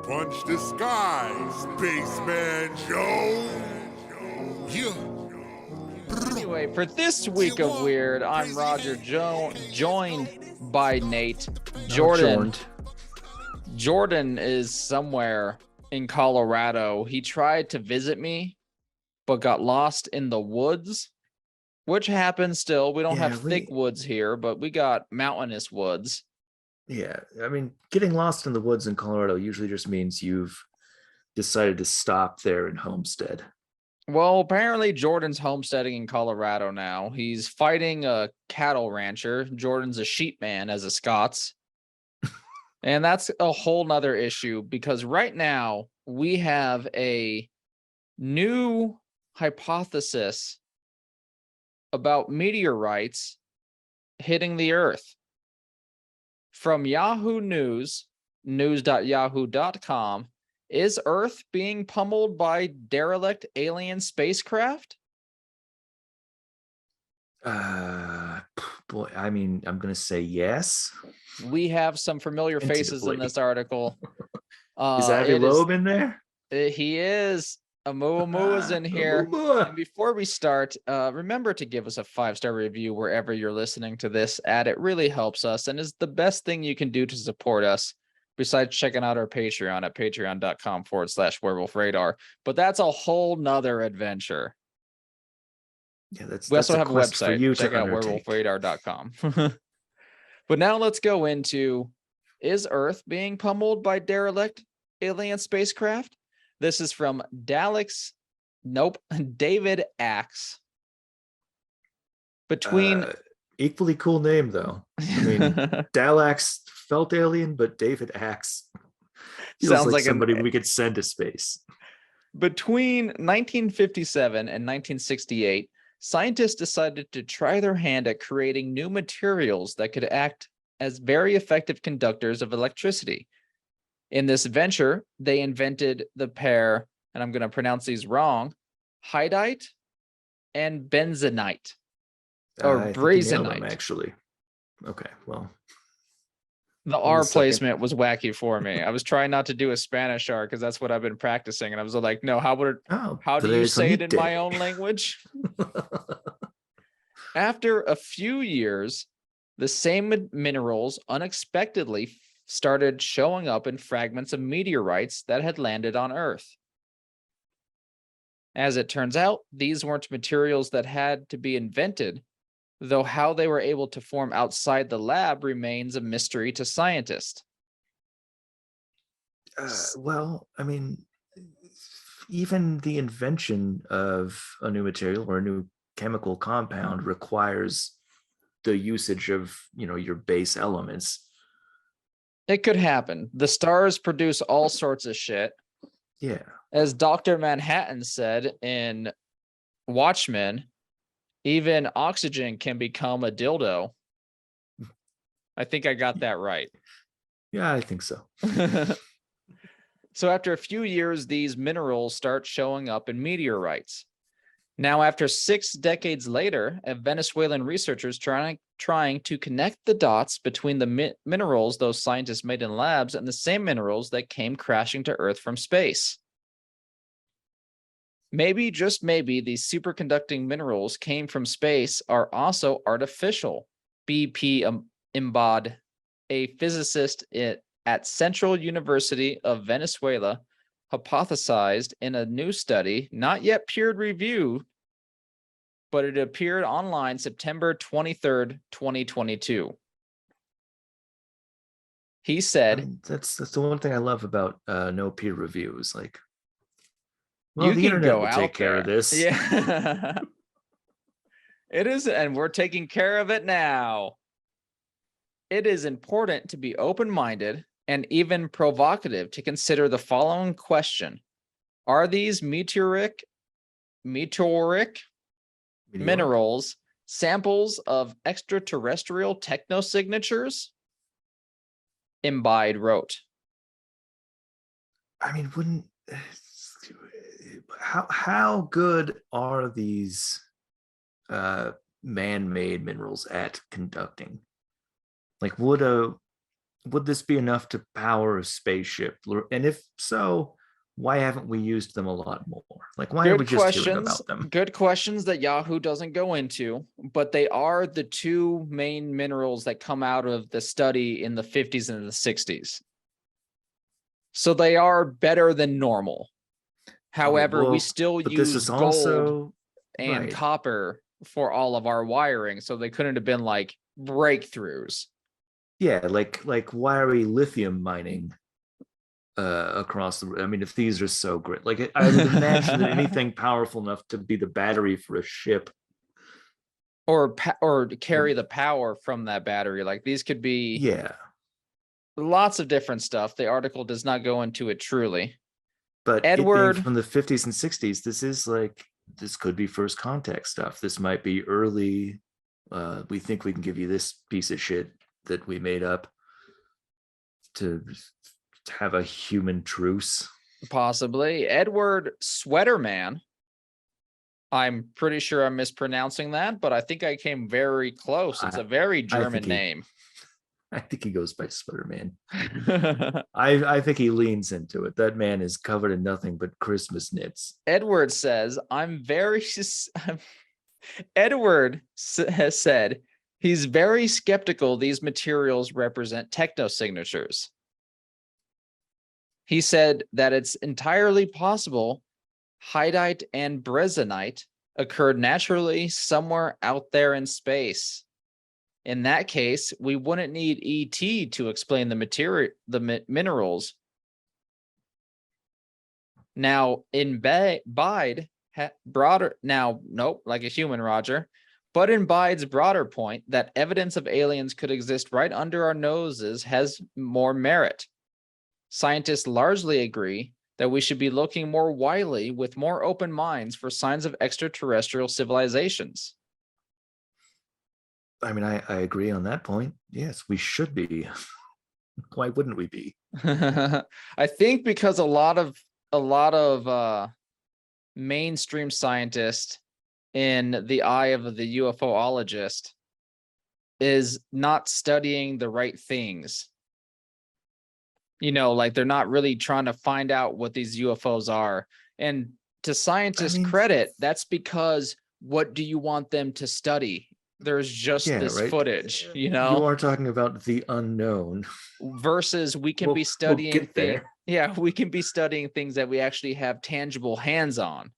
Punch the sky, Spaceman Joe. Yeah. Anyway, for this week of Weird, I'm Roger joined by Nate. Jordan is somewhere in Colorado. He tried to visit me, but got lost in the woods, which happens still. We don't have thick woods here, but we got mountainous woods. Yeah, I mean, getting lost in the woods in Colorado usually just means you've decided to stop there and homestead. Well, apparently Jordan's homesteading in Colorado now. He's fighting a cattle rancher. Jordan's a sheep man as a Scots. And that's a whole nother issue because right now we have a new hypothesis about meteorites hitting the Earth. From Yahoo News, news.yahoo.com, is Earth being pummeled by derelict alien spacecraft? Boy, I mean, I'm going to say yes. We have some familiar faces in this article. Is Avi Loeb in there? He is. Amu is in here. And before we start, remember to give us a 5-star review wherever you're listening to this ad. It really helps us and is the best thing you can do to support us besides checking out our Patreon at patreon.com/werewolfradar. But that's a whole nother adventure. Yeah, we also have a website. For you Check out werewolfradar.com. But now let's go into, is Earth being pummeled by derelict alien spacecraft? This is from David Axe. Between equally cool name though. I mean, Dalax felt alien, but David Axe sounds like somebody we could send to space. Between 1957 and 1968, scientists decided to try their hand at creating new materials that could act as very effective conductors of electricity. In this venture, they invented the pair, and I'm going to pronounce these wrong, hydite and benzenite, or brazenite. Actually. Okay, well. The R placement was wacky for me. I was trying not to do a Spanish R because that's what I've been practicing. And I was like, no, how do you say it in my own language? After a few years, the same minerals unexpectedly started showing up in fragments of meteorites that had landed on Earth. As it turns out, these weren't materials that had to be invented, though how they were able to form outside the lab remains a mystery to scientists. Well, I mean, even the invention of a new material or a new chemical compound requires the usage of, your base elements. It could happen. The stars produce all sorts of shit. Yeah. As Dr. Manhattan said in Watchmen, even oxygen can become a dildo. I think I got that right. Yeah, I think so. So after a few years, these minerals start showing up in meteorites. Now, after 6 decades later, Venezuelan researchers trying to connect the dots between the minerals those scientists made in labs and the same minerals that came crashing to Earth from space. Maybe, just maybe, these superconducting minerals came from space are also artificial. BP Embaid, a physicist at Central University of Venezuela, hypothesized in a new study, not yet peer-reviewed, but it appeared online September 23rd, 2022. He said, that's the one thing I love about no peer reviews. Like, well, you the can internet go will out take care of this. Yeah. It is, and we're taking care of it now. It is important to be open-minded and even provocative to consider the following question. Are these meteoric minerals samples of extraterrestrial technosignatures? Embaid wrote. I mean, how good are these man-made minerals at conducting? Like, would a would this be enough to power a spaceship? And if so, why haven't we used them a lot more? Like, why are we Good just hearing questions. about them? Good questions that Yahoo doesn't go into, but they are the two main minerals that come out of the study in the 50s and the 60s. So they are better than normal. However, Okay, we well, still but this use is gold also and right. copper for all of our wiring, so they couldn't have been like breakthroughs. Yeah, like why are we lithium mining across the? I mean, if these are so great, like I would imagine that anything powerful enough to be the battery for a ship, or carry would, the power from that battery. Like these could be yeah. lots of different stuff. The article does not go into it truly. But it being Edward, from the 50s and 60s, this could be first contact stuff. This might be early. We think we can give you this piece of shit that we made up to have a human truce. possibly. Edward Sweaterman. I'm pretty sure I'm mispronouncing that, but I think I came very close. It's a very I German think he, name. I think he goes by Sweater Man. I think he leans into it. That man is covered in nothing but Christmas knits. Edward says, Edward has said he's very skeptical these materials represent technosignatures. He said that it's entirely possible Hydite and Brezonite occurred naturally somewhere out there in space. In that case, we wouldn't need ET to explain the minerals. Now, Embaid broader now, nope, like a human, Roger. But Embaid's broader point that evidence of aliens could exist right under our noses has more merit. Scientists largely agree that we should be looking more widely with more open minds for signs of extraterrestrial civilizations. I mean, I agree on that point. Yes, we should be. Why wouldn't we be? I think because a lot of mainstream scientists in the eye of the UFOologist is not studying the right things. You know, like they're not really trying to find out what these UFOs are. And to scientists' credit, that's because what do you want them to study? There's just this right. footage, You are talking about the unknown. versus we can be We'll studying get things. there. Yeah, we can be studying things that we actually have tangible hands on,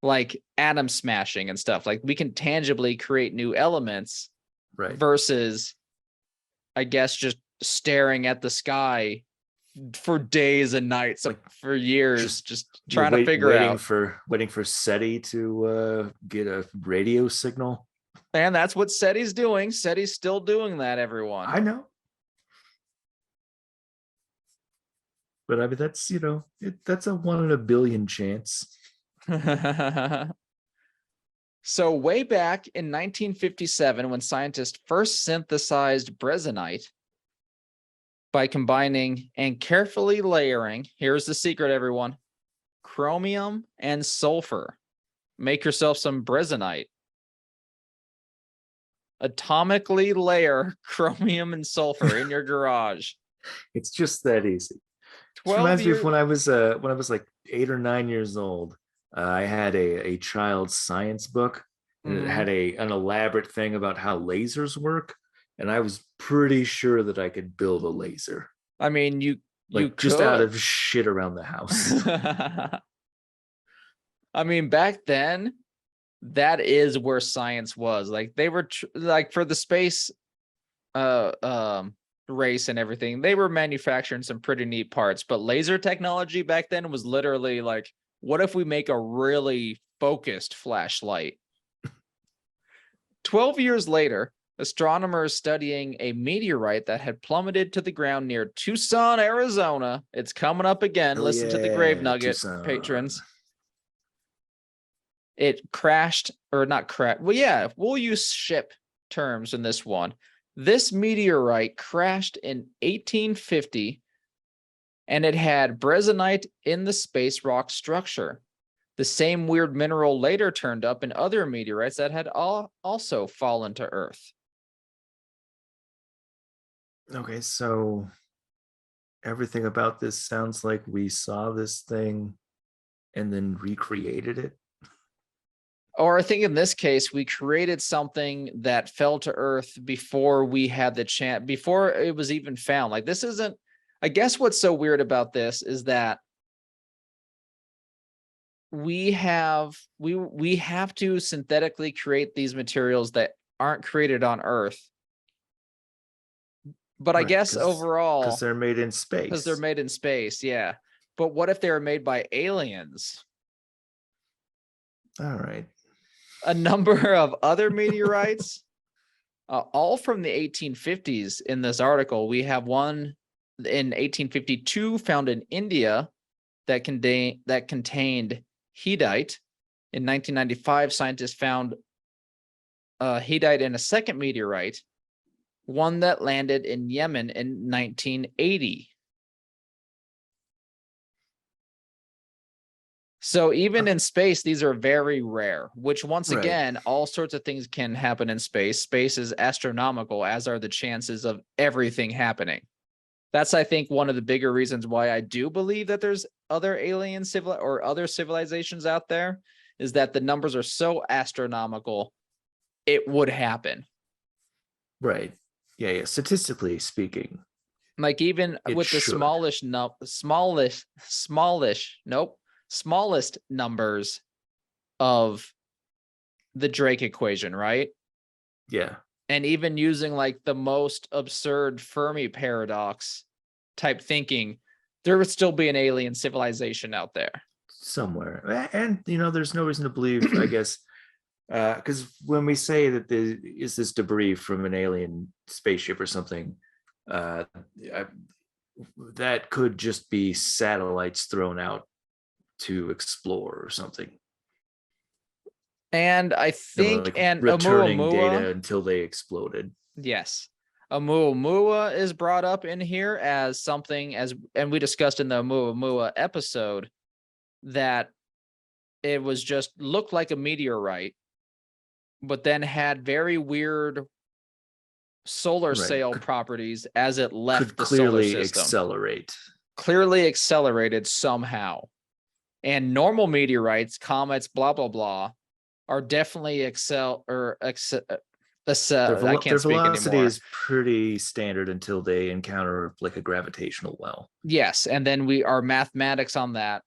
like atom smashing and stuff. Like we can tangibly create new elements Right. versus, I guess, just staring at the sky for days and nights, like for years, just trying to figure out. Waiting for SETI to get a radio signal. And that's what SETI's doing. SETI's still doing that, everyone. I know. But I mean, that's, that's a 1 in a billion chance. So way back in 1957, when scientists first synthesized Brezonite by combining and carefully layering, here's the secret, everyone, chromium and sulfur. Make yourself some Brezonite. Atomically layer chromium and sulfur in your garage. It's just that easy. It 12 reminds me years. of when I was like 8 or 9 years old. I had a child's science book, and it had an elaborate thing about how lasers work, and I was pretty sure that I could build a laser. I mean, you just could. out of shit around the house. I mean, back then, that is where science was. Like they were like for the space race and everything, they were manufacturing some pretty neat parts, but laser technology back then was literally like, what if we make a really focused flashlight? 12 years later, astronomers studying a meteorite that had plummeted to the ground near Tucson, Arizona. It's coming up again. Hell Listen to the grave nugget, Tucson. patrons. It crashed, or not crashed. Well, yeah, we'll use ship terms in this one. This meteorite crashed in 1850, and it had Brezonite in the space rock structure. The same weird mineral later turned up in other meteorites that had also fallen to Earth. Okay, so everything about this sounds like we saw this thing and then recreated it. Or I think in this case, we created something that fell to Earth before we had the chance, before it was even found. Like this isn't, I guess what's so weird about this is that we have to synthetically create these materials that aren't created on Earth. But I Right, guess overall, because they're made in because they're space. made in space, yeah. But what if they were made by aliens? All right. A number of other meteorites, all from the 1850s in this article. We have one in 1852 found in India that contained heatite. In 1995, scientists found heatite in a second meteorite, one that landed in Yemen in 1980. So even in space, these are very rare, which once Right. again, all sorts of things can happen in space. Space is astronomical, as are the chances of everything happening. That's, I think, one of the bigger reasons why I do believe that there's other alien or other civilizations out there, is that the numbers are so astronomical, it would happen. Right. Yeah. Statistically speaking, Like even it with the should. smallest numbers of the Drake equation, right? Yeah. And even using like the most absurd Fermi paradox type thinking, there would still be an alien civilization out there. Somewhere. And, there's no reason to believe, I guess, because when we say that there is this debris from an alien spaceship or something, uh, that could just be satellites thrown out to explore or something. And I think, and returning Oumuamua, data until they exploded. yes, Oumuamua is brought up in here as something, and we discussed in the Oumuamua episode that it was just looked like a meteorite, but then had very weird solar sail properties as it left the solar system. Clearly accelerated somehow. And normal meteorites, comets, blah blah blah, are definitely I can't speak velocity anymore. is pretty standard until they encounter like a gravitational well. Yes, and then our mathematics on that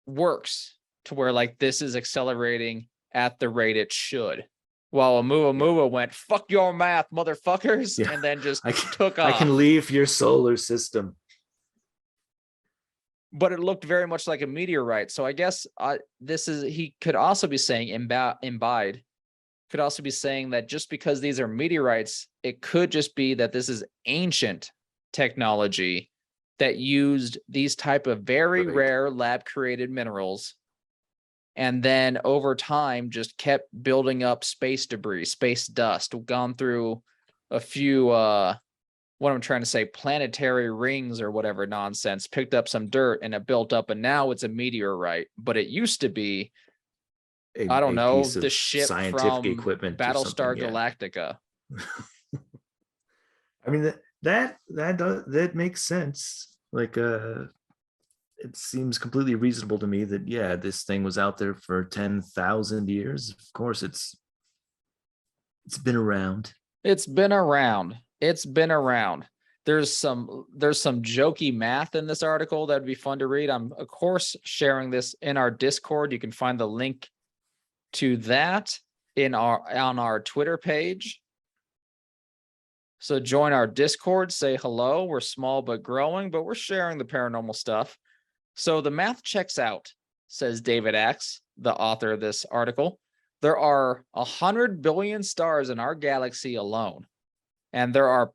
works to where like this is accelerating at the rate it should. While Oumuamua went, fuck your math, motherfuckers, and then just took off. I can leave your solar system. But it looked very much like a meteorite. So I guess he could also be saying, Embaid could also be saying that just because these are meteorites, it could just be that this is ancient technology that used these type of very rare lab created minerals, and then over time just kept building up space debris, space dust, gone through a few what I'm trying to say, planetary rings or whatever nonsense, picked up some dirt and it built up, and now it's a meteorite. But it used to be, I don't know, the ship from equipment Battlestar Galactica. I mean, that makes sense. Like, it seems completely reasonable to me that, yeah, this thing was out there for 10,000 years. Of course, it's been around. It's been around. It's been around. There's some jokey math in this article that'd be fun to read. I'm of course sharing this in our Discord. You can find the link to that on our Twitter page. So join our Discord, say hello. We're small but growing, but we're sharing the paranormal stuff. So the math checks out, says David X, the author of this article. There are 100 billion stars in our galaxy alone. And there are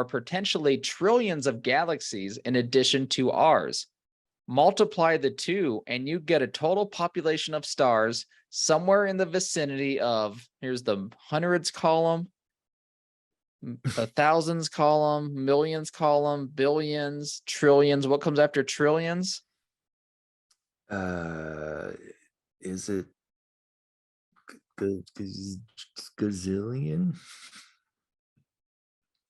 potentially trillions of galaxies in addition to ours. Multiply the two, and you get a total population of stars somewhere in the vicinity of, here's the hundreds column, a thousands column, millions column, billions, trillions. What comes after trillions? Is it gazillion?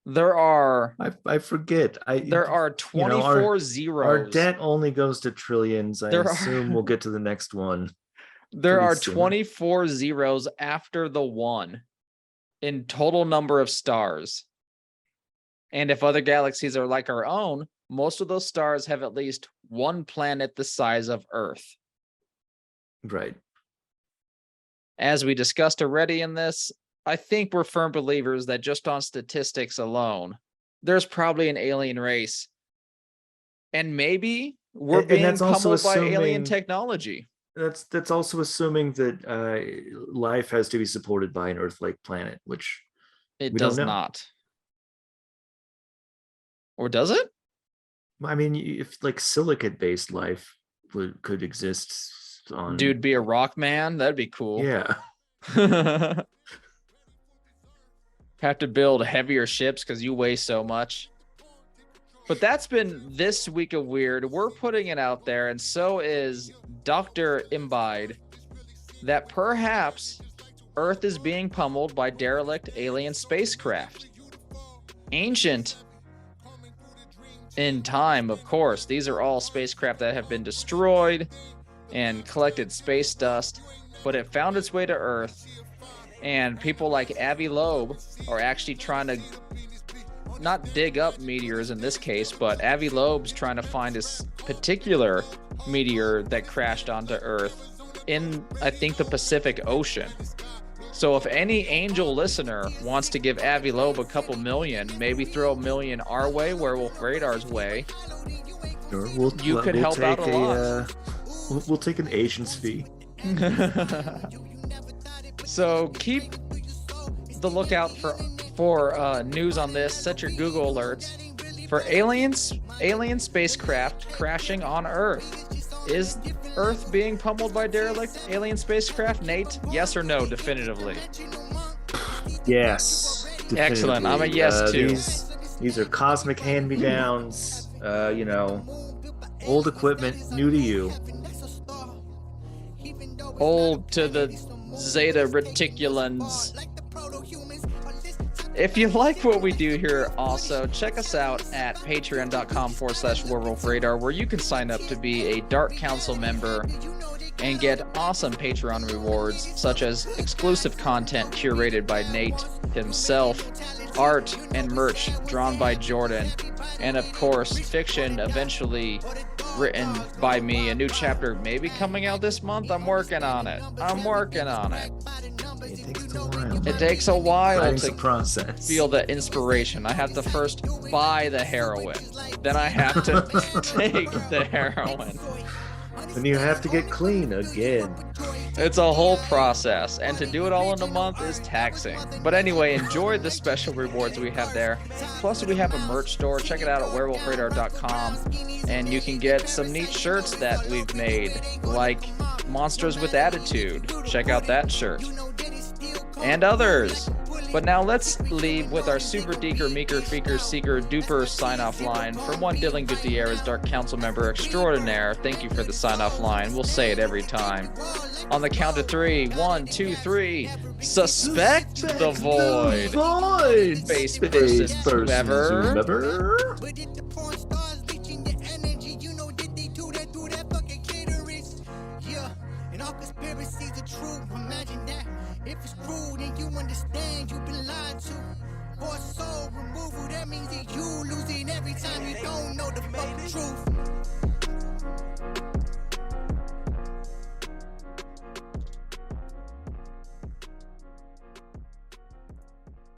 There are I forget. there are you 24 know, our zeros. debt only goes to trillions. I There assume are we'll get to the next one. there pretty are soon. 24 zeros after the 1 in total number of stars. And if other galaxies are like our own, most of those stars have at least one planet the size of Earth. Right. As we discussed already in this, I think we're firm believers that just on statistics alone, there's probably an alien race. And maybe we're And being that's also pummeled by alien assuming- technology. That's also assuming that life has to be supported by an Earth-like planet, which It we don't does know. not. Or does it? I mean, if like silicate-based life could exist on, Dude, be a rock man? That'd be cool. yeah, Have to build heavier ships because you weigh so much. But that's been this week of weird. We're putting it out there, and so is Dr. Embaid, that perhaps Earth is being pummeled by derelict alien spacecraft. Ancient in time, of course. These are all spacecraft that have been destroyed and collected space dust, but it found its way to Earth. And people like Avi Loeb are actually trying to not dig up meteors in this case, but Avi Loeb's trying to find this particular meteor that crashed onto Earth in, I think, the Pacific Ocean. So if any angel listener wants to give Avi Loeb a couple million, maybe throw $1 million our way, Werewolf Radar's way, sure, you could help out a lot. We'll take an agent's fee. So keep the lookout for news on this. Set your Google alerts for alien spacecraft crashing on Earth. Is Earth being pummeled by derelict alien spacecraft? Nate, yes or no, definitively? Yes. Excellent. I'm a yes too. These are cosmic hand-me-downs. You know, old equipment, new to you. Old to the Zeta Reticulans. If you like what we do here, also check us out at patreon.com/werewolfradar, where you can sign up to be a Dark Council member and get awesome Patreon rewards, such as exclusive content curated by Nate himself, art and merch drawn by Jordan, and of course, fiction eventually written by me. A new chapter maybe coming out this month. I'm working on it. It takes a while to process. feel the inspiration. I have to first buy the heroin. Then I have to take the heroin. And you have to get clean again. It's a whole process, and to do it all in a month is taxing. But anyway, enjoy the special rewards we have there. Plus, we have a merch store. Check it out at werewolfradar.com, and you can get some neat shirts that we've made, like Monsters with Attitude. Check out that shirt. And others. But now let's leave with our super deeker, meeker, feeker, seeker, duper sign-off line from one Dylan Gutierrez, Dark Council member extraordinaire. Thank you for the sign-off line. We'll say it every time. On the count of 3, 1, 2, 3. Suspect the void. Void. Space persons whoever.